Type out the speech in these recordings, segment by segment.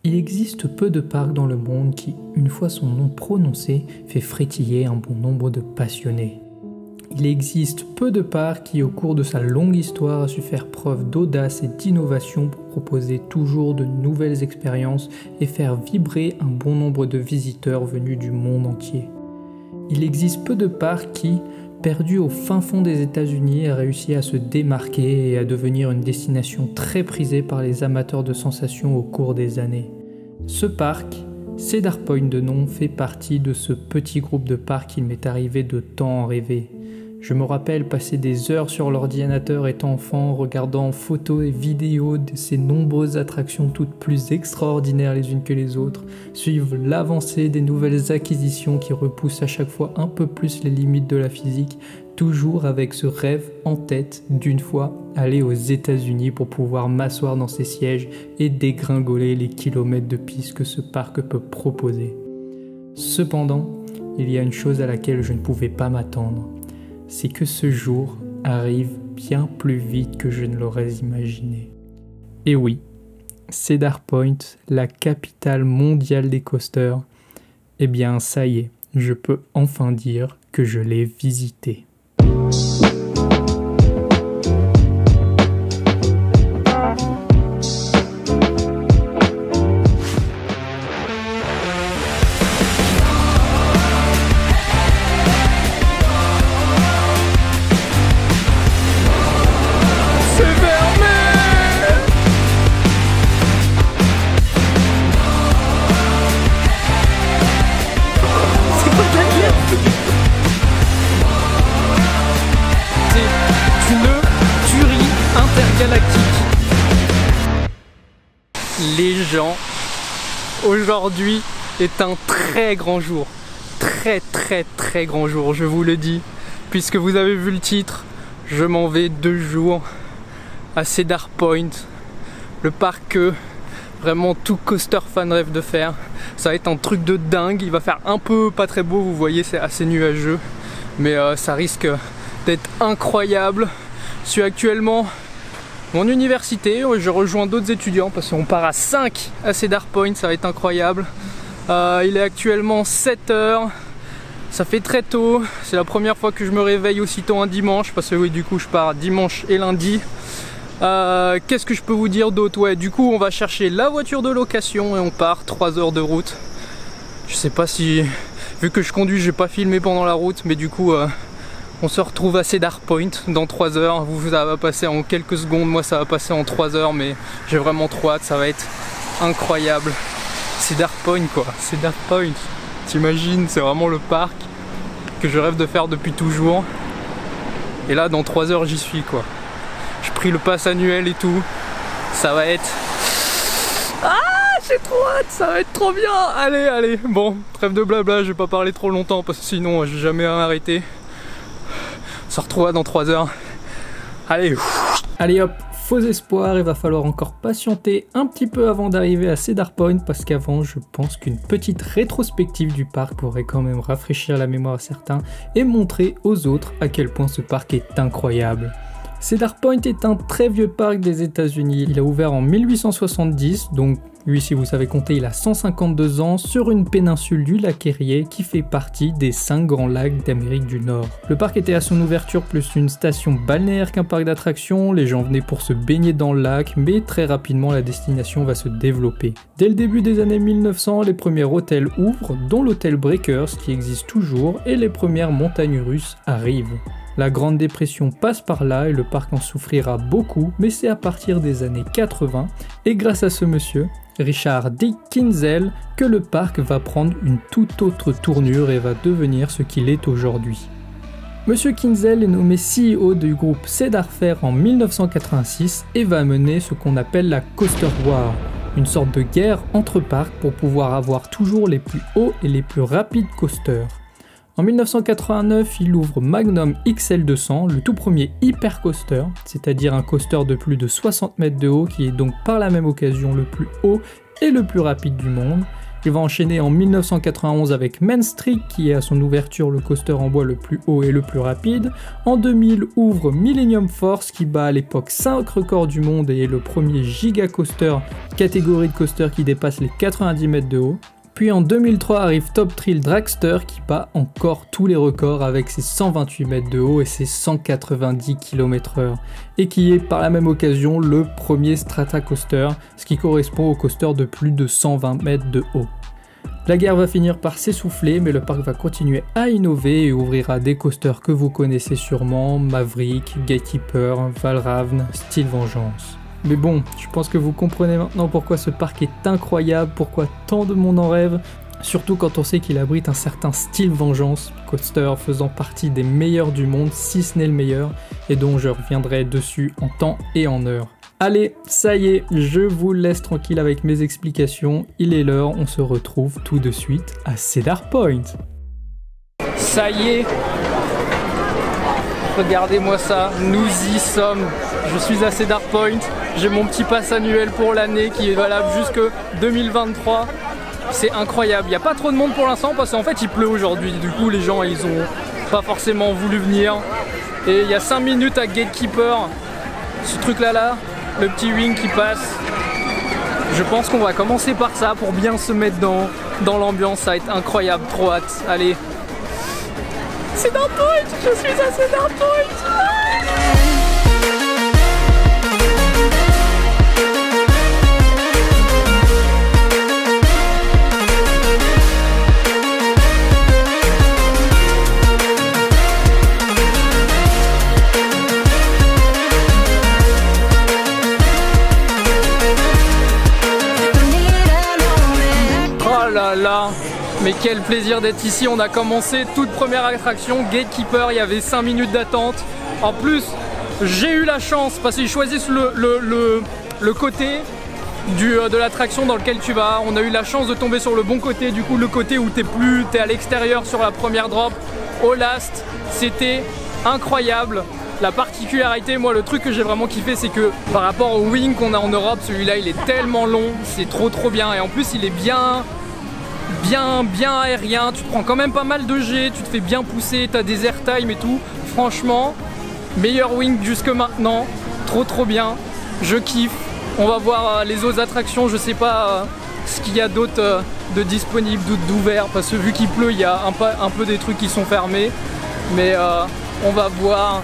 Il existe peu de parcs dans le monde qui, une fois son nom prononcé, fait frétiller un bon nombre de passionnés. Il existe peu de parcs qui, au cours de sa longue histoire, a su faire preuve d'audace et d'innovation pour proposer toujours de nouvelles expériences et faire vibrer un bon nombre de visiteurs venus du monde entier. Il existe peu de parcs qui, perdu au fin fond des États-Unis, a réussi à se démarquer et à devenir une destination très prisée par les amateurs de sensations au cours des années. Ce parc, Cedar Point de nom, fait partie de ce petit groupe de parcs qu'il m'est arrivé de tant en rêver. Je me rappelle passer des heures sur l'ordinateur étant enfant, regardant photos et vidéos de ces nombreuses attractions toutes plus extraordinaires les unes que les autres, suivre l'avancée des nouvelles acquisitions qui repoussent à chaque fois un peu plus les limites de la physique, toujours avec ce rêve en tête d'une fois aller aux États-Unis pour pouvoir m'asseoir dans ces sièges et dégringoler les kilomètres de pistes que ce parc peut proposer. Cependant, il y a une chose à laquelle je ne pouvais pas m'attendre. C'est que ce jour arrive bien plus vite que je ne l'aurais imaginé. Et oui, Cedar Point, la capitale mondiale des coasters, eh bien ça y est, je peux enfin dire que je l'ai visité. Les gens, aujourd'hui est un très grand jour, très grand jour, je vous le dis, puisque vous avez vu le titre, je m'en vais 2 jours à Cedar Point, le parc que vraiment tout coaster fan rêve de faire. Ça va être un truc de dingue, il va faire un peu pas très beau, vous voyez, c'est assez nuageux, mais ça risque d'être incroyable. Je suis actuellement mon université, je rejoins d'autres étudiants parce qu'on part à 5 à Cedar Point, ça va être incroyable. Il est actuellement 7 h, ça fait très tôt, c'est la première fois que je me réveille aussitôt un dimanche parce que oui, du coup je pars dimanche et lundi. Qu'est-ce que je peux vous dire d'autre? Ouais, du coup on va chercher la voiture de location et on part 3 heures de route. Je sais pas si, vu que je conduis, j'ai pas filmé pendant la route, mais du coup on se retrouve à Cedar Point dans 3 heures. Vous, ça va passer en quelques secondes, moi ça va passer en 3 heures, mais j'ai vraiment trop hâte, ça va être incroyable. Cedar Point quoi, Cedar Point, t'imagines, c'est vraiment le parc que je rêve de faire depuis toujours. Et là dans 3 heures j'y suis quoi. J'ai pris le pass annuel et tout, ça va être... Ah, j'ai trop hâte, ça va être trop bien. Allez, bon, trêve de blabla, je vais pas parler trop longtemps parce que sinon je vais jamais m'arrêter. On se retrouve dans 3 heures. Allez hop, faux espoir, il va falloir encore patienter un petit peu avant d'arriver à Cedar Point parce qu'avant je pense qu'une petite rétrospective du parc pourrait quand même rafraîchir la mémoire à certains et montrer aux autres à quel point ce parc est incroyable. Cedar Point est un très vieux parc des États-Unis. Il a ouvert en 1870, donc lui, si vous savez compter, il a 152 ans sur une péninsule du lac Erie qui fait partie des 5 grands lacs d'Amérique du Nord. Le parc était à son ouverture plus une station balnéaire qu'un parc d'attractions. Les gens venaient pour se baigner dans le lac, mais très rapidement la destination va se développer. Dès le début des années 1900, les premiers hôtels ouvrent, dont l'hôtel Breakers qui existe toujours, et les premières montagnes russes arrivent. La Grande Dépression passe par là et le parc en souffrira beaucoup, mais c'est à partir des années 80 et grâce à ce monsieur, Richard D. Kinzel, que le parc va prendre une toute autre tournure et va devenir ce qu'il est aujourd'hui. Monsieur Kinzel est nommé CEO du groupe Cedar Fair en 1986 et va mener ce qu'on appelle la Coaster War, une sorte de guerre entre parcs pour pouvoir avoir toujours les plus hauts et les plus rapides coasters. En 1989, il ouvre Magnum XL200, le tout premier hypercoaster, c'est-à-dire un coaster de plus de 60 mètres de haut qui est donc par la même occasion le plus haut et le plus rapide du monde. Il va enchaîner en 1991 avec Main Street, qui est à son ouverture le coaster en bois le plus haut et le plus rapide. En 2000 ouvre Millennium Force, qui bat à l'époque 5 records du monde et est le premier giga coaster, catégorie de coaster qui dépasse les 90 mètres de haut. Puis en 2003 arrive Top Thrill Dragster qui bat encore tous les records avec ses 128 mètres de haut et ses 190 km/h et qui est par la même occasion le premier Strata Coaster, ce qui correspond au coaster de plus de 120 mètres de haut. La guerre va finir par s'essouffler, mais le parc va continuer à innover et ouvrira des coasters que vous connaissez sûrement, Maverick, Gatekeeper, Valravn, Steel Vengeance. Mais bon, je pense que vous comprenez maintenant pourquoi ce parc est incroyable, pourquoi tant de monde en rêve, surtout quand on sait qu'il abrite un certain Steel Vengeance, coaster faisant partie des meilleurs du monde, si ce n'est le meilleur, et dont je reviendrai dessus en temps et en heure. Allez, ça y est, je vous laisse tranquille avec mes explications, il est l'heure, on se retrouve tout de suite à Cedar Point. Ça y est, regardez-moi ça, nous y sommes. Je suis à Cedar Point, j'ai mon petit pass annuel pour l'année qui est valable jusque 2023. C'est incroyable, il n'y a pas trop de monde pour l'instant parce qu'en fait il pleut aujourd'hui. Du coup les gens ils ont pas forcément voulu venir. Et il y a 5 minutes à Gatekeeper, ce truc là, le petit wing qui passe. Je pense qu'on va commencer par ça pour bien se mettre dans l'ambiance, ça va être incroyable, trop hâte. Allez, Cedar Point, je suis à Cedar Point. Là, mais quel plaisir d'être ici. On a commencé toute première attraction, Gatekeeper, il y avait 5 minutes d'attente. En plus, j'ai eu la chance, parce qu'ils choisissent le côté de l'attraction dans lequel tu vas. On a eu la chance de tomber sur le bon côté, du coup le côté où t'es à l'extérieur sur la première drop. Au last, c'était incroyable. La particularité, moi le truc que j'ai vraiment kiffé, c'est que par rapport au wing qu'on a en Europe, celui-là il est tellement long, c'est trop bien. Et en plus il est bien aérien, tu te prends quand même pas mal de G, tu te fais bien pousser, t'as des airtime et tout. Franchement, meilleur wing jusque maintenant, trop bien, je kiffe. On va voir les autres attractions, je sais pas ce qu'il y a d'autre de disponible, d'ouvert, parce que vu qu'il pleut, il y a un peu des trucs qui sont fermés, mais on va voir.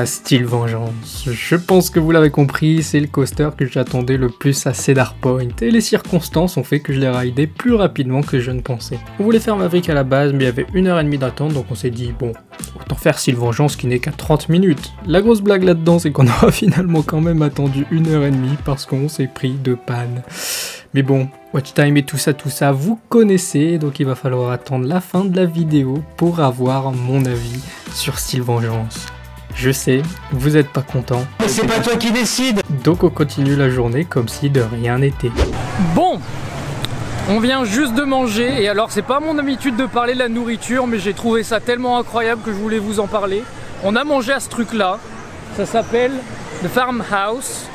Steel Vengeance. Je pense que vous l'avez compris, c'est le coaster que j'attendais le plus à Cedar Point et les circonstances ont fait que je l'ai raidé plus rapidement que je ne pensais. On voulait faire Maverick à la base mais il y avait 1h30 d'attente donc on s'est dit bon, autant faire Steel Vengeance qui n'est qu'à 30 minutes. La grosse blague là-dedans c'est qu'on aura finalement quand même attendu 1h30 parce qu'on s'est pris de panne. Mais bon, watch time et tout ça, vous connaissez, donc il va falloir attendre la fin de la vidéo pour avoir mon avis sur Steel Vengeance. Je sais, vous êtes pas content. Mais c'est pas toi qui décide. Donc on continue la journée comme si de rien n'était. Bon, on vient juste de manger et alors c'est pas mon habitude de parler de la nourriture mais j'ai trouvé ça tellement incroyable que je voulais vous en parler. On a mangé à ce truc là, ça s'appelle The Farmhouse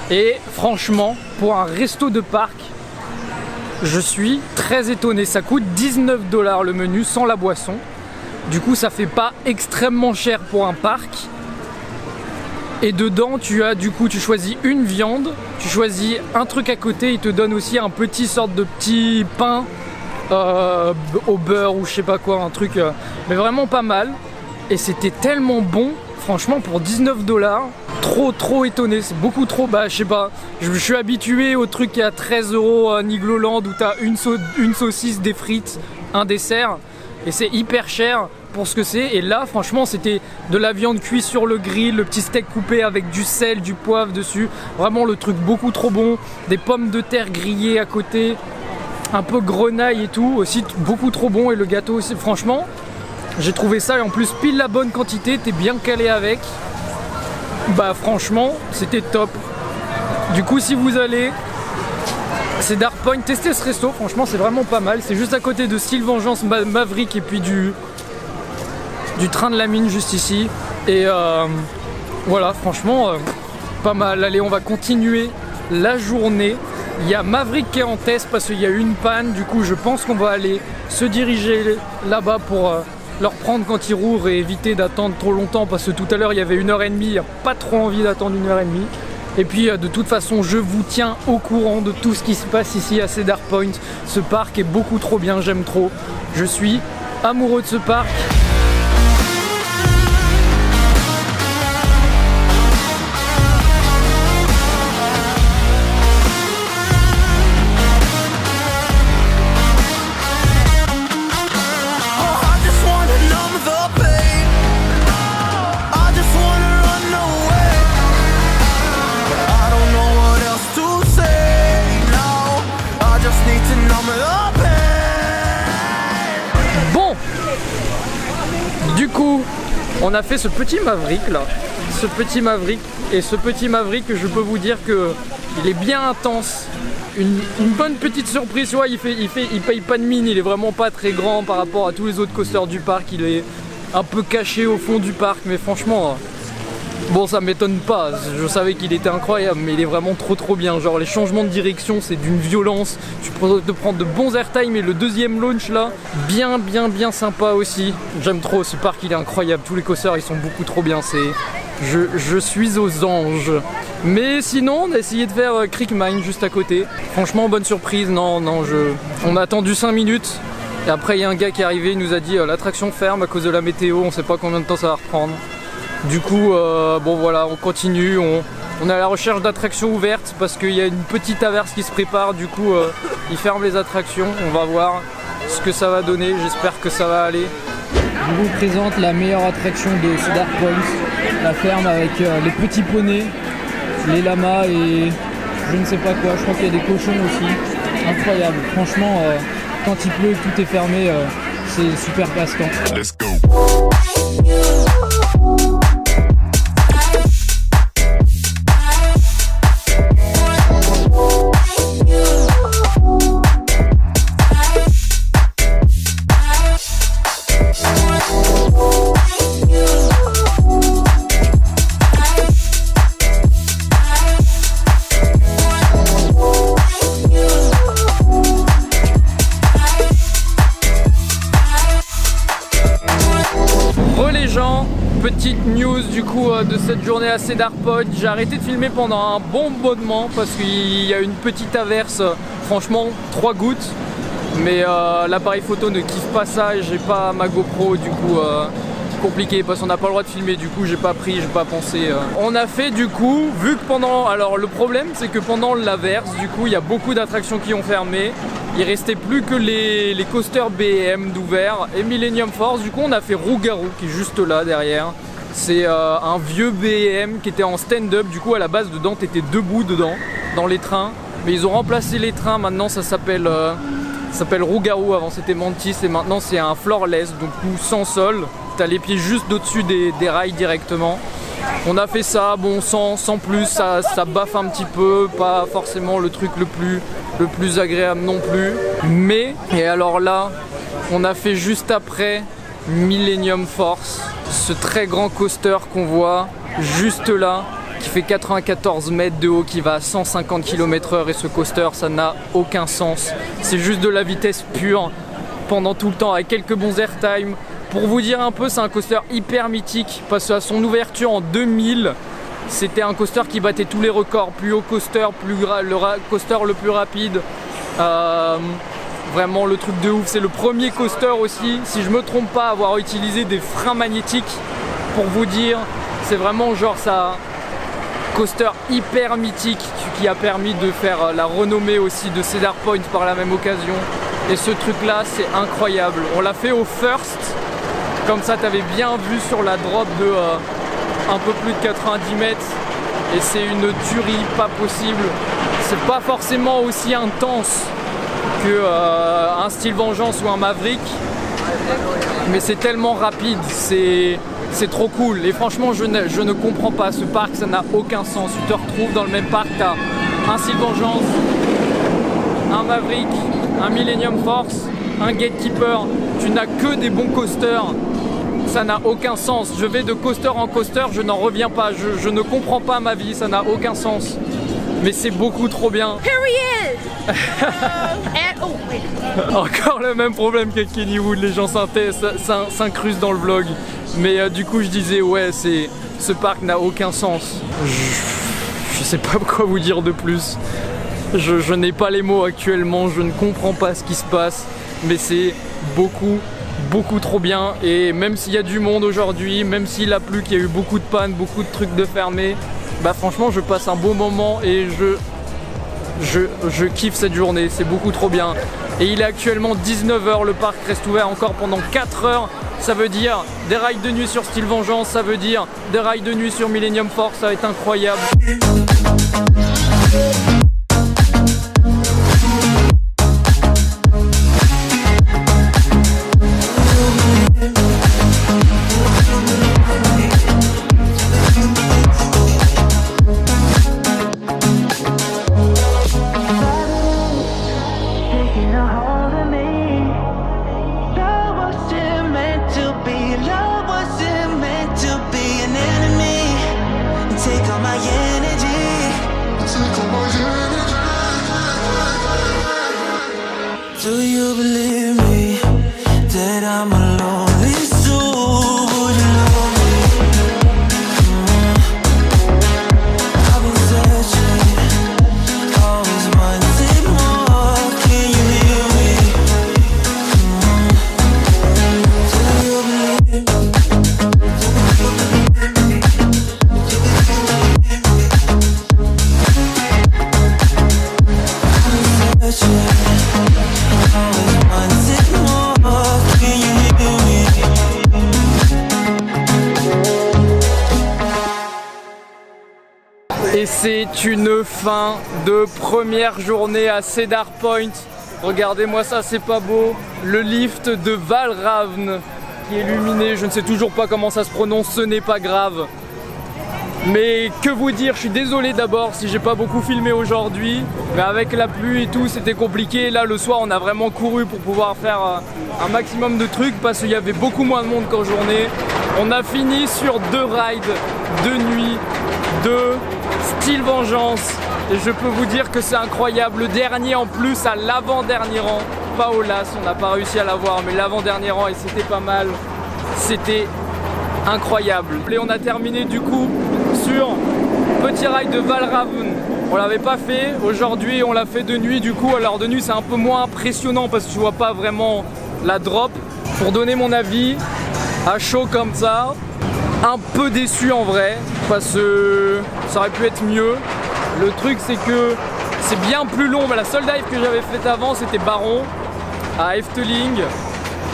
et franchement pour un resto de parc je suis très étonné. Ça coûte 19 $ le menu sans la boisson. Du coup ça fait pas extrêmement cher pour un parc. Et dedans tu choisis une viande, tu choisis un truc à côté, il te donne aussi un petit sorte de petit pain au beurre ou je sais pas quoi, un truc mais vraiment pas mal. Et c'était tellement bon franchement pour 19 $, trop étonné, c'est beaucoup trop bas, je sais pas, je suis habitué au truc qui est à 13 € à Nigloland où t'as une saucisse, des frites, un dessert, et c'est hyper cher pour ce que c'est. Et là franchement c'était de la viande cuite sur le grill, le petit steak coupé avec du sel, du poivre dessus, vraiment le truc beaucoup trop bon, des pommes de terre grillées à côté, un peu grenaille et tout, aussi beaucoup trop bon, et le gâteau aussi, franchement j'ai trouvé ça, et en plus pile la bonne quantité, t'es bien calé avec, bah franchement c'était top. Du coup si vous allez Cedar Point, testez ce resto, franchement c'est vraiment pas mal, c'est juste à côté de Steel Vengeance Maverick et puis du train de la mine juste ici, et voilà franchement pas mal. Allez, on va continuer la journée. Il y a Maverick qui est en test parce qu'il y a eu une panne, du coup je pense qu'on va aller se diriger là-bas pour leur prendre quand ils roulent et éviter d'attendre trop longtemps, parce que tout à l'heure il y avait 1h30, il n'y a pas trop envie d'attendre 1h30. Et puis de toute façon je vous tiens au courant de tout ce qui se passe ici à Cedar Point. Ce parc est beaucoup trop bien, j'aime trop, je suis amoureux de ce parc. Du coup, on a fait ce petit Maverick là, ce petit Maverick, et ce petit Maverick, je peux vous dire que il est bien intense. Une bonne petite surprise, ouais, il paye pas de mine, il est vraiment pas très grand par rapport à tous les autres coasters du parc, il est un peu caché au fond du parc, mais franchement, bon ça m'étonne pas, je savais qu'il était incroyable, mais il est vraiment trop bien. Genre les changements de direction c'est d'une violence, tu peux te prendre de bons airtime, et le deuxième launch là, bien sympa aussi. J'aime trop ce parc, il est incroyable, tous les coasters ils sont beaucoup trop bien, je suis aux anges. Mais sinon on a essayé de faire Creek Mine juste à côté, franchement bonne surprise. On a attendu 5 minutes et après il y a un gars qui est arrivé, il nous a dit l'attraction ferme à cause de la météo, on sait pas combien de temps ça va reprendre. Du coup, bon voilà, on continue, on est à la recherche d'attractions ouvertes parce qu'il y a une petite averse qui se prépare, du coup ils ferment les attractions, on va voir ce que ça va donner, j'espère que ça va aller. Je vous présente la meilleure attraction de Cedar Point, la ferme avec les petits poneys, les lamas et je ne sais pas quoi, je crois qu'il y a des cochons aussi, incroyable, franchement quand il pleut, tout est fermé, c'est super passe-temps. Let's go. Petite news du coup de cette journée à Cedar Point, j'ai arrêté de filmer pendant un bon moment parce qu'il y a une petite averse, franchement 3 gouttes, mais l'appareil photo ne kiffe pas ça et j'ai pas ma GoPro, du coup compliqué parce qu'on n'a pas le droit de filmer, du coup j'ai pas pensé. On a fait du coup, vu que pendant, alors le problème c'est que pendant l'averse du coup il y a beaucoup d'attractions qui ont fermé, il restait plus que les coasters BM d'ouvert et Millennium Force, du coup on a fait Rougarou qui est juste là derrière. C'est un vieux BM qui était en stand-up, du coup à la base dedans t'étais debout dedans, dans les trains, mais ils ont remplacé les trains, maintenant ça s'appelle Rougarou, avant c'était Mantis et maintenant c'est un floorless, donc sans sol, t'as les pieds juste au-dessus des rails directement. On a fait ça, bon sans plus, ça baffe un petit peu, pas forcément le truc le plus agréable non plus, mais, et alors là, on a fait juste après Millennium Force, ce très grand coaster qu'on voit juste là, qui fait 94 mètres de haut, qui va à 150 km/h, et ce coaster ça n'a aucun sens, c'est juste de la vitesse pure pendant tout le temps avec quelques bons airtime. Pour vous dire un peu, c'est un coaster hyper mythique parce qu'à son ouverture en 2000 c'était un coaster qui battait tous les records, plus haut coaster, le coaster le plus rapide, vraiment le truc de ouf. C'est le premier coaster aussi, si je me trompe pas, à avoir utilisé des freins magnétiques, pour vous dire. C'est vraiment genre ça, coaster hyper mythique qui a permis de faire la renommée aussi de Cedar Point par la même occasion. Et ce truc là c'est incroyable. On l'a fait au first, comme ça t'avais bien vu sur la drop de un peu plus de 90 mètres. Et c'est une tuerie pas possible. C'est pas forcément aussi intense que un Steel Vengeance ou un Maverick, mais c'est tellement rapide, c'est trop cool. Et franchement je ne comprends pas ce parc, ça n'a aucun sens. Tu te retrouves dans le même parc, t'as un Steel Vengeance, un Maverick, un Millennium Force, un Gatekeeper, tu n'as que des bons coasters. Ça n'a aucun sens. Je vais de coaster en coaster, je n'en reviens pas. Je ne comprends pas ma vie, ça n'a aucun sens. Mais c'est beaucoup trop bien. Encore le même problème qu'avec Kennywood, les gens s'incrustent dans le vlog. Mais du coup je disais ouais, ce parc n'a aucun sens. Je sais pas quoi vous dire de plus. Je n'ai pas les mots actuellement, je ne comprends pas ce qui se passe. Mais c'est beaucoup trop bien. Et même s'il y a du monde aujourd'hui, même s'il a plu, qu'il y a eu beaucoup de pannes, beaucoup de trucs de fermés, bah franchement je passe un beau moment et je kiffe cette journée, c'est beaucoup trop bien. Et il est actuellement 19 h, le parc reste ouvert encore pendant 4 heures. Ça veut dire des rides de nuit sur Steel Vengeance, ça veut dire des rides de nuit sur Millennium Force, ça va être incroyable. Do you believe me that I'm a lonely soul? Would you love me? I've been searching, always wanted more. Can you hear me? Do you believe me? I've been searching. Et c'est une fin de première journée à Cedar Point. Regardez-moi ça, c'est pas beau. Le lift de Valravn qui est illuminé, je ne sais toujours pas comment ça se prononce, ce n'est pas grave. Mais que vous dire, je suis désolé d'abord si j'ai pas beaucoup filmé aujourd'hui. Mais avec la pluie et tout, c'était compliqué. Là, le soir, on a vraiment couru pour pouvoir faire un maximum de trucs parce qu'il y avait beaucoup moins de monde qu'en journée. On a fini sur 2 rides de nuit, de Steel Vengeance. Et je peux vous dire que c'est incroyable. Le dernier en plus à l'avant-dernier rang. Pas au las, on n'a pas réussi à l'avoir, mais l'avant-dernier rang et c'était pas mal. C'était incroyable. Et on a terminé du coup sur petit ride de Valravn. On l'avait pas fait, aujourd'hui on l'a fait de nuit du coup. Alors de nuit c'est un peu moins impressionnant parce que tu vois pas vraiment la drop. Pour donner mon avis, à chaud comme ça, un peu déçu en vrai parce que ça aurait pu être mieux. Le truc c'est que c'est bien plus long, mais la seule dive que j'avais faite avant c'était Baron à Efteling.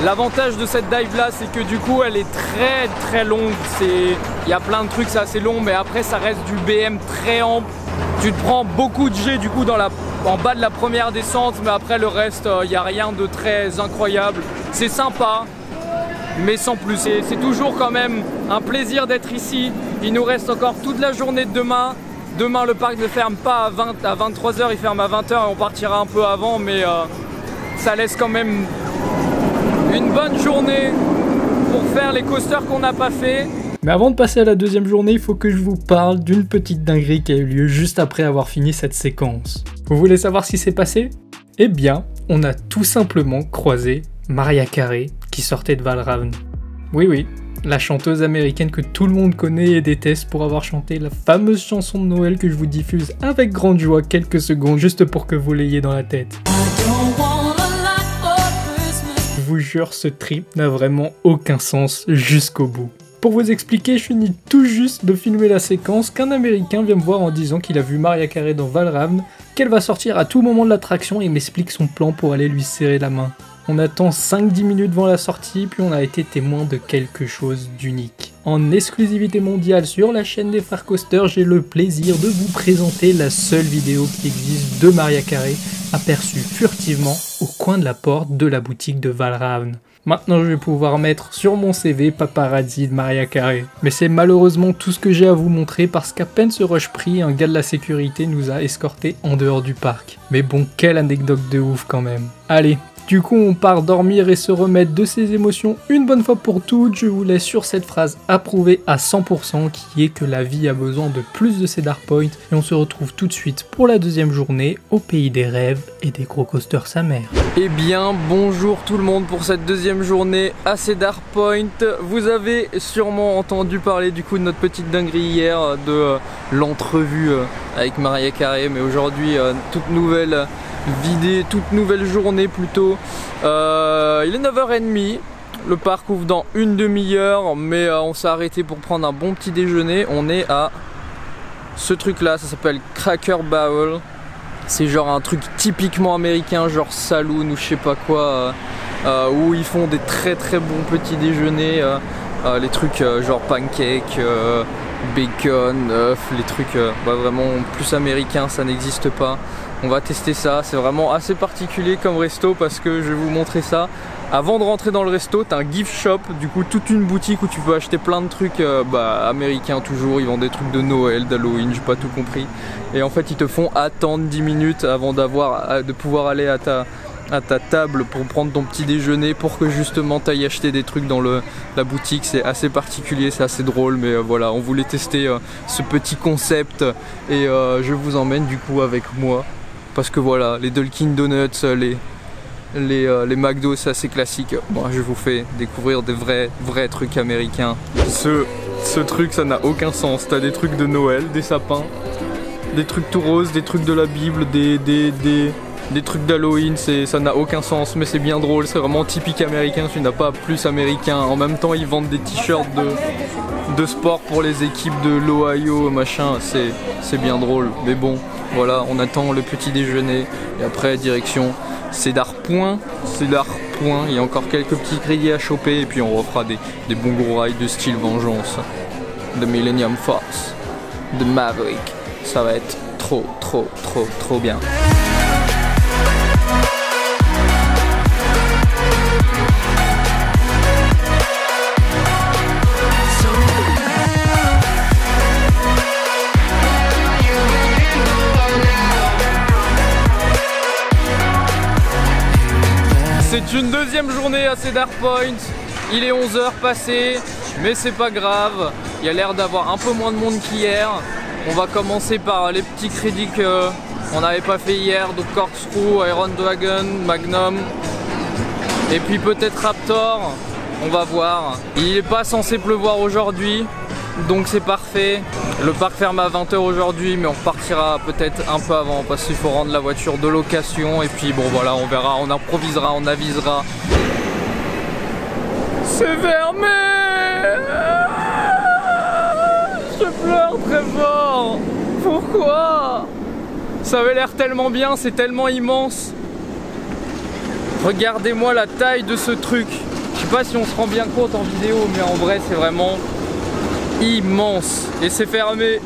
L'avantage de cette dive là c'est que du coup elle est très longue. Il y a plein de trucs, c'est assez long, mais après ça reste du BM très ample. Tu te prends beaucoup de jet du coup en bas de la première descente, mais après le reste il n'y a rien de très incroyable. C'est sympa, mais sans plus. C'est toujours quand même un plaisir d'être ici. Il nous reste encore toute la journée de demain. Demain le parc ne ferme pas à 23 h, il ferme à 20 h et on partira un peu avant, mais ça laisse quand même une bonne journée pour faire les coasters qu'on n'a pas fait. Mais avant de passer à la deuxième journée, il faut que je vous parle d'une petite dinguerie qui a eu lieu juste après avoir fini cette séquence. Vous voulez savoir ce qui s'est passé? Eh bien, on a tout simplement croisé Mariah Carey qui sortait de Valravn. Oui, la chanteuse américaine que tout le monde connaît et déteste pour avoir chanté la fameuse chanson de Noël que je vous diffuse avec grande joie quelques secondes juste pour que vous l'ayez dans la tête. Je vous jure, ce trip n'a vraiment aucun sens jusqu'au bout. Pour vous expliquer, je finis tout juste de filmer la séquence qu'un Américain vient me voir en disant qu'il a vu Mariah Carey dans Valravn, qu'elle va sortir à tout moment de l'attraction et m'explique son plan pour aller lui serrer la main. On attend 5-10 minutes devant la sortie, puis on a été témoin de quelque chose d'unique. En exclusivité mondiale sur la chaîne des Frères Coaster, j'ai le plaisir de vous présenter la seule vidéo qui existe de Mariah Carey, aperçue furtivement au coin de la porte de la boutique de Valravn. Maintenant je vais pouvoir mettre sur mon CV paparazzi de Mariah Carey. Mais c'est malheureusement tout ce que j'ai à vous montrer parce qu'à peine ce rush pris, un gars de la sécurité nous a escortés en dehors du parc. Mais bon, quelle anecdote de ouf quand même. Allez, du coup on part dormir et se remettre de ses émotions une bonne fois pour toutes. Je vous laisse sur cette phrase approuvée à 100% qui est que la vie a besoin de plus de Cedar Point. Et on se retrouve tout de suite pour la deuxième journée au pays des rêves et des gros coasters sa mère. Eh bien, bonjour tout le monde pour cette deuxième journée à Cedar Point. Vous avez sûrement entendu parler du coup de notre petite dinguerie hier, de l'entrevue avec Mariah Carey, mais aujourd'hui, toute nouvelle vidéo, toute nouvelle journée plutôt. Il est 9h30, le parc ouvre dans une demi-heure, mais on s'est arrêté pour prendre un bon petit déjeuner. On est à ce truc là, ça s'appelle Cracker Barrel. C'est genre un truc typiquement américain, genre saloon ou je sais pas quoi, où ils font des très très bons petits déjeuners, les trucs genre pancakes, bacon, œufs, les trucs vraiment plus américains, ça n'existe pas. On va tester ça, c'est vraiment assez particulier comme resto parce que je vais vous montrer ça. Avant de rentrer dans le resto, t'as un gift shop, du coup toute une boutique où tu peux acheter plein de trucs américains toujours. Ils vendent des trucs de Noël, d'Halloween, j'ai pas tout compris. Et en fait ils te font attendre 10 minutes avant de pouvoir aller à ta table pour prendre ton petit déjeuner pour que justement tu ailles acheter des trucs dans la boutique. C'est assez particulier, c'est assez drôle, mais voilà, on voulait tester ce petit concept et je vous emmène du coup avec moi parce que voilà, les Dunkin' Donuts, les McDo, c'est assez classique. Moi je vous fais découvrir des vrais trucs américains. Ce truc ça n'a aucun sens, t'as des trucs de Noël, des sapins, des trucs tout roses, des trucs de la Bible, des trucs d'Halloween, ça n'a aucun sens, mais c'est bien drôle, c'est vraiment typique américain, tu n'as pas plus américain. En même temps ils vendent des t-shirts de sport pour les équipes de l'Ohio, machin, c'est bien drôle. Mais bon, voilà, on attend le petit déjeuner et après direction Cedar Point, il y a encore quelques petits crédits à choper et puis on refera des bons gros rides de style Vengeance, de Millennium Force, de Maverick, ça va être trop bien. C'est une deuxième journée à Cedar Point, il est 11h passé, mais c'est pas grave, il y a l'air d'avoir un peu moins de monde qu'hier. On va commencer par les petits crédits qu'on n'avait pas fait hier, donc Corkscrew, Iron Dragon, Magnum, et puis peut-être Raptor, on va voir. Il n'est pas censé pleuvoir aujourd'hui, donc c'est parfait. Le parc ferme à 20h aujourd'hui, mais on repartira peut-être un peu avant parce qu'il faut rendre la voiture de location. Et puis bon voilà, on verra, on improvisera, on avisera. C'est fermé. Je pleure très fort. Pourquoi? Ça avait l'air tellement bien, c'est tellement immense. Regardez-moi la taille de ce truc. Je sais pas si on se rend bien compte en vidéo, mais en vrai c'est vraiment immense. Et c'est fermé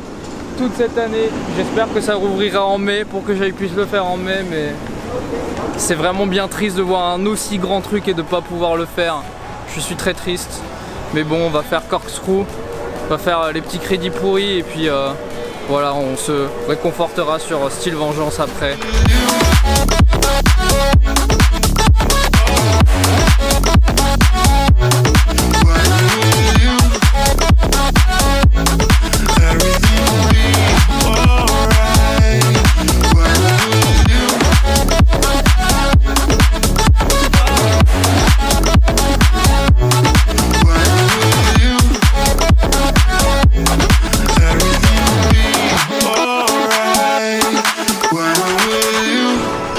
toute cette année. J'espère que ça rouvrira en mai pour que j'aille puisse le faire en mai, mais c'est vraiment bien triste de voir un aussi grand truc et de pas pouvoir le faire. Je suis très triste. Mais bon, on va faire Corkscrew, on va faire les petits crédits pourris et puis voilà, on se réconfortera sur Style Vengeance après.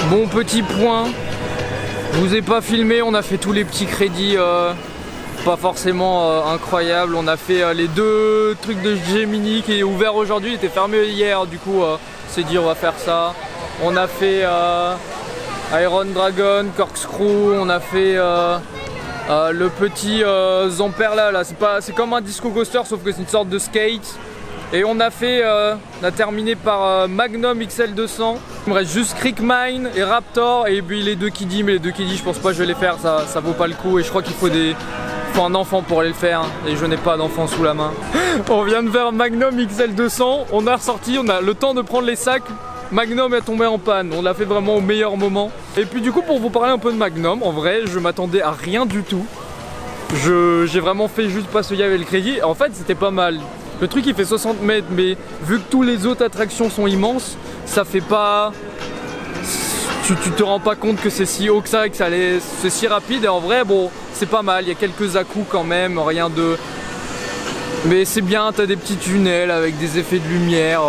Bon, petit point, je vous ai pas filmé, on a fait tous les petits crédits pas forcément incroyable. On a fait les 2 trucs de Gemini qui est ouvert aujourd'hui, il était fermé hier, du coup c'est dit on va faire ça. On a fait Iron Dragon, Corkscrew, on a fait le petit Zamper là c'est comme un disco coaster sauf que c'est une sorte de skate. Et on a terminé par Magnum XL200. Il me reste juste Creekmine et Raptor et puis les 2 Kiddy, mais les 2 Kiddy je pense pas que je vais les faire, ça vaut pas le coup et je crois qu'il faut un enfant pour aller le faire et je n'ai pas d'enfant sous la main. On vient de faire Magnum XL200, on a ressorti, on a le temps de prendre les sacs. Magnum est tombé en panne, on l'a fait vraiment au meilleur moment. Et puis du coup pour vous parler un peu de Magnum, en vrai je m'attendais à rien du tout. J'ai vraiment fait juste parce qu'il y avait le crédit, en fait c'était pas mal. Le truc il fait 60 mètres mais vu que tous les autres attractions sont immenses, ça fait pas... Tu te rends pas compte que c'est si haut que ça et que c'est si rapide et en vrai bon c'est pas mal, il y a quelques à-coups quand même, rien de... Mais c'est bien, t'as des petits tunnels avec des effets de lumière.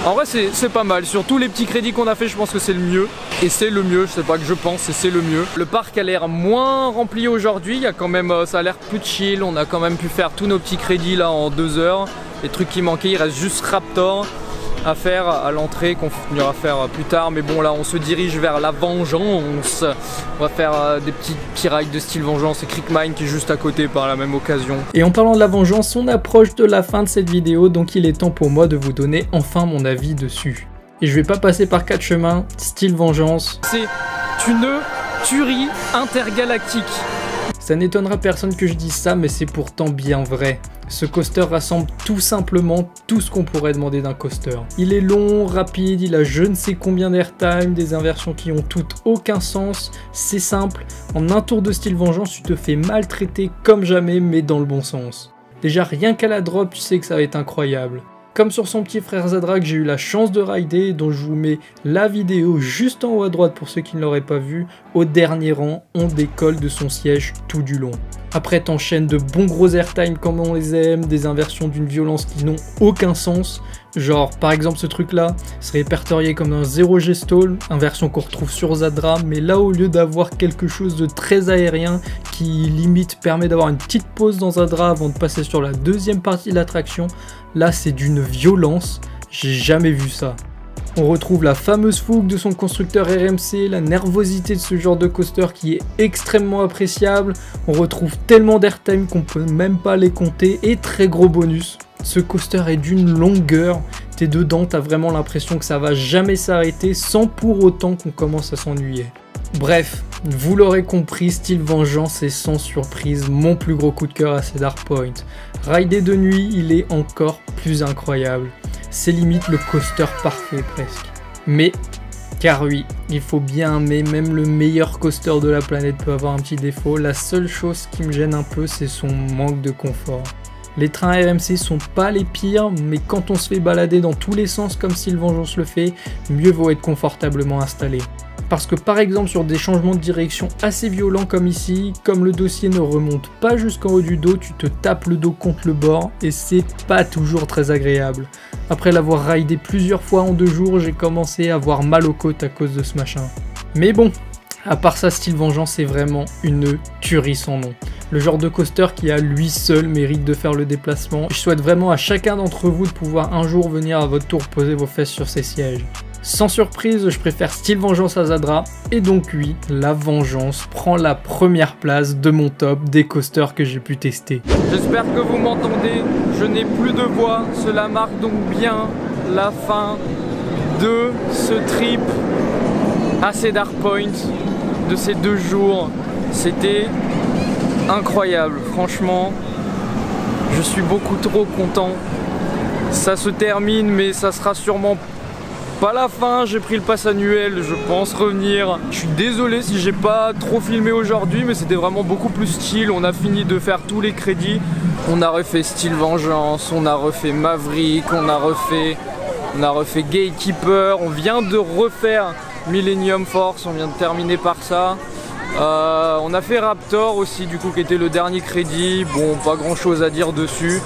En vrai c'est pas mal, sur tous les petits crédits qu'on a fait je pense que c'est le mieux. Et c'est le mieux, je sais pas que je pense, c'est le mieux. Le parc a l'air moins rempli aujourd'hui, il y a quand même, ça a l'air plus chill, on a quand même pu faire tous nos petits crédits là en 2 heures. Les trucs qui manquaient, il reste juste Raptor à faire à l'entrée qu'on finira faire plus tard, mais bon là on se dirige vers la Vengeance. On va faire des petits rides de style Vengeance et Creekmine qui est juste à côté par la même occasion. Et en parlant de la Vengeance, on approche de la fin de cette vidéo, donc il est temps pour moi de vous donner enfin mon avis dessus. Et je vais pas passer par 4 chemins, style Vengeance. C'est une tuerie intergalactique. Ça n'étonnera personne que je dise ça, mais c'est pourtant bien vrai. Ce coaster rassemble tout simplement tout ce qu'on pourrait demander d'un coaster. Il est long, rapide, il a je ne sais combien d'airtime, des inversions qui ont toutes aucun sens, c'est simple, en un tour de style Vengeance, tu te fais maltraiter comme jamais, mais dans le bon sens. Déjà rien qu'à la drop, tu sais que ça va être incroyable. Comme sur son petit frère Zadra que j'ai eu la chance de rider, dont je vous mets la vidéo juste en haut à droite pour ceux qui ne l'auraient pas vu, au dernier rang, on décolle de son siège tout du long. Après t'enchaînes de bons gros airtime comme on les aime, des inversions d'une violence qui n'ont aucun sens, genre par exemple ce truc là serait répertorié comme un 0G stall, inversion qu'on retrouve sur Zadra, mais là au lieu d'avoir quelque chose de très aérien qui limite permet d'avoir une petite pause dans Zadra avant de passer sur la deuxième partie de l'attraction, là c'est d'une violence, j'ai jamais vu ça. On retrouve la fameuse fougue de son constructeur RMC, la nervosité de ce genre de coaster qui est extrêmement appréciable, on retrouve tellement d'airtime qu'on peut même pas les compter, et très gros bonus, ce coaster est d'une longueur, t'es dedans, t'as vraiment l'impression que ça va jamais s'arrêter sans pour autant qu'on commence à s'ennuyer. Bref, vous l'aurez compris, style Vengeance est sans surprise mon plus gros coup de cœur à Cedar Point. Rider de nuit, il est encore plus incroyable. C'est limite le coaster parfait presque. Mais, car oui, il faut bien aimer, même le meilleur coaster de la planète peut avoir un petit défaut. La seule chose qui me gêne un peu, c'est son manque de confort. Les trains RMC sont pas les pires, mais quand on se fait balader dans tous les sens comme style Vengeance le fait, mieux vaut être confortablement installé. Parce que par exemple sur des changements de direction assez violents comme ici, comme le dossier ne remonte pas jusqu'en haut du dos, tu te tapes le dos contre le bord et c'est pas toujours très agréable. Après l'avoir ridé plusieurs fois en 2 jours, j'ai commencé à avoir mal aux côtes à cause de ce machin. Mais bon, à part ça, style Vengeance c'est vraiment une tuerie sans nom. Le genre de coaster qui à lui seul mérite de faire le déplacement. Je souhaite vraiment à chacun d'entre vous de pouvoir un jour venir à votre tour poser vos fesses sur ces sièges. Sans surprise, je préfère style Vengeance à Zadra, et donc oui, la Vengeance prend la première place de mon top des coasters que j'ai pu tester. J'espère que vous m'entendez, je n'ai plus de voix, cela marque donc bien la fin de ce trip à Cedar Point, de ces 2 jours. C'était incroyable, franchement, je suis beaucoup trop content. Ça se termine, mais ça sera sûrement pas la fin, j'ai pris le pass annuel, je pense revenir. Je suis désolé si j'ai pas trop filmé aujourd'hui, mais c'était vraiment beaucoup plus chill. On a fini de faire tous les crédits. On a refait style Vengeance, on a refait Maverick, on a refait Gatekeeper, on vient de refaire Millennium Force, on vient de terminer par ça. On a fait Raptor aussi du coup qui était le dernier crédit. Bon, pas grand chose à dire dessus.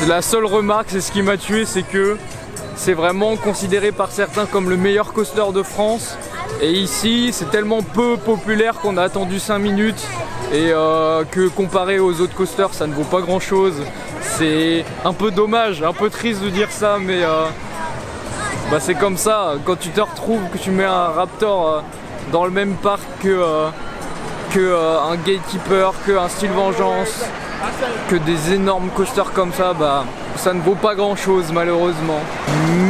La seule remarque, c'est ce qui m'a tué, c'est que c'est vraiment considéré par certains comme le meilleur coaster de France. Et ici, c'est tellement peu populaire qu'on a attendu 5 minutes et que comparé aux autres coasters, ça ne vaut pas grand chose. C'est un peu dommage, un peu triste de dire ça, mais bah c'est comme ça. Quand tu te retrouves, que tu mets un Raptor dans le même parc que un Gatekeeper, que un Steel Vengeance, que des énormes coasters comme ça, bah ça ne vaut pas grand chose malheureusement.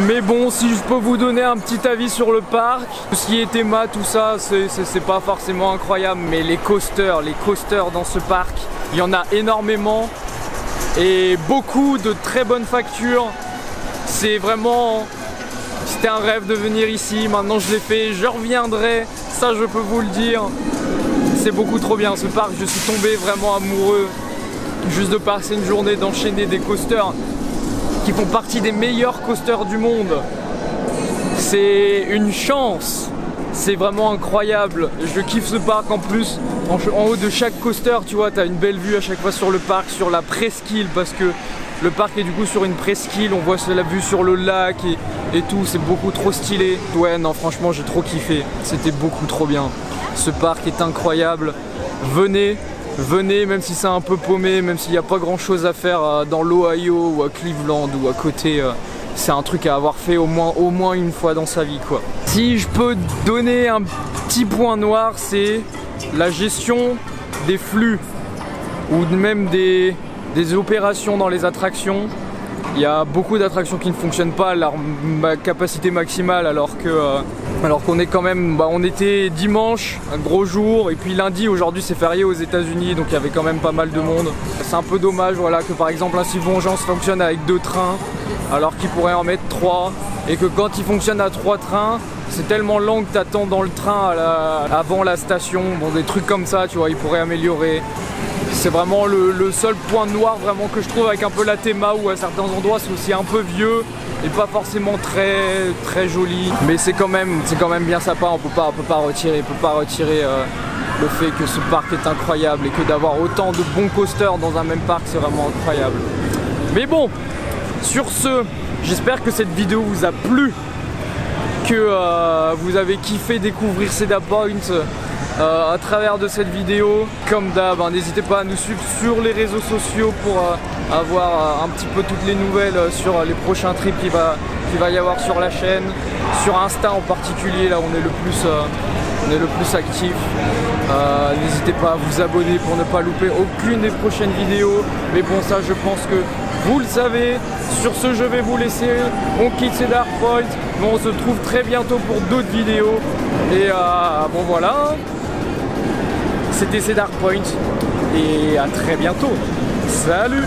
Mais bon, si je peux vous donner un petit avis sur le parc, tout ce qui est théma, tout ça, c'est pas forcément incroyable, mais les coasters dans ce parc, il y en a énormément et beaucoup de très bonnes factures. C'est vraiment, c'était un rêve de venir ici, maintenant je l'ai fait, je reviendrai, ça je peux vous le dire. C'est beaucoup trop bien ce parc, je suis tombé vraiment amoureux juste de passer une journée, d'enchaîner des coasters qui font partie des meilleurs coasters du monde. C'est une chance, c'est vraiment incroyable. Je kiffe ce parc en plus. En haut de chaque coaster, tu vois, t'as une belle vue à chaque fois sur le parc, sur la presqu'île, parce que le parc est du coup sur une presqu'île, on voit la vue sur le lac et tout, c'est beaucoup trop stylé. Ouais, non, franchement, j'ai trop kiffé, c'était beaucoup trop bien. Ce parc est incroyable, venez, même si c'est un peu paumé, même s'il n'y a pas grand chose à faire dans l'Ohio ou à Cleveland ou à côté, c'est un truc à avoir fait au moins une fois dans sa vie, quoi. Si je peux donner un petit point noir, c'est la gestion des flux ou même des opérations dans les attractions. Il y a beaucoup d'attractions qui ne fonctionnent pas à leur capacité maximale alors qu'on est quand même, on était dimanche, un gros jour, et puis lundi, aujourd'hui c'est férié aux États-Unis, donc il y avait quand même pas mal de monde. C'est un peu dommage, voilà, que par exemple un Steel Vengeance fonctionne avec 2 trains alors qu'il pourrait en mettre 3, et que quand il fonctionne à 3 trains, c'est tellement lent que t'attends dans le train avant la station. Bon, des trucs comme ça, tu vois, il pourrait améliorer. C'est vraiment le seul point noir vraiment que je trouve avec un peu la théma, où à certains endroits c'est aussi un peu vieux et pas forcément très joli, mais c'est quand même bien sympa. On peut pas retirer le fait que ce parc est incroyable et que d'avoir autant de bons coasters dans un même parc, c'est vraiment incroyable. Mais bon, sur ce, j'espère que cette vidéo vous a plu, que vous avez kiffé découvrir Cedar Point à travers de cette vidéo. Comme d'hab, n'hésitez pas à nous suivre sur les réseaux sociaux pour avoir un petit peu toutes les nouvelles sur les prochains trips qu'il va y avoir sur la chaîne. Sur Insta en particulier, là on est le plus actif. N'hésitez pas à vous abonner pour ne pas louper aucune des prochaines vidéos. Mais bon, ça je pense que vous le savez. Sur ce, je vais vous laisser. On quitte Cedar Point, mais on se retrouve très bientôt pour d'autres vidéos. Et bon voilà, c'était Cedar Point et à très bientôt. Salut!